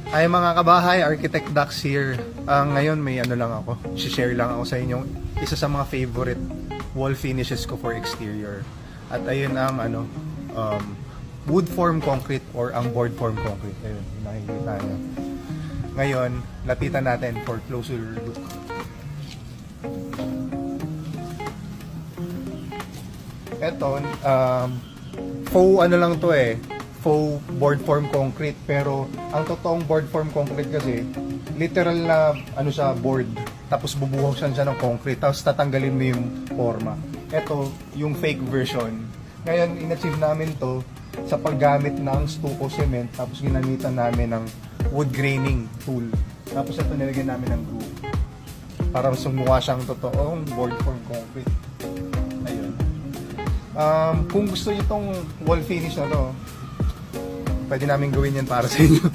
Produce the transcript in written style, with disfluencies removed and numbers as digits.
Ay mga kabahay, Architect Dax here. Ngayon may ano lang ako, share lang ako sa inyo isa sa mga favorite wall finishes ko for exterior. At ayun ang wood form concrete or ang board form concrete. Ayun, nakikita nyo. Ngayon, lapitan natin for closer look. Eto, faux ano lang to faux board form concrete, pero ang totoong board form concrete kasi literal na ano sa board, tapos bubuhusan siya ng concrete, tapos tatanggalin mo yung forma. Ito yung fake version. Ngayon inachieve namin to sa paggamit ng stucco cement, tapos ginamitan namin ng wood graining tool, tapos ito nilagyan namin ng glue para sumukha siyang totoong board form concrete. Ayun. Kung gusto niyo tong wall finish na to, pwede namin gawin yan para sa inyo.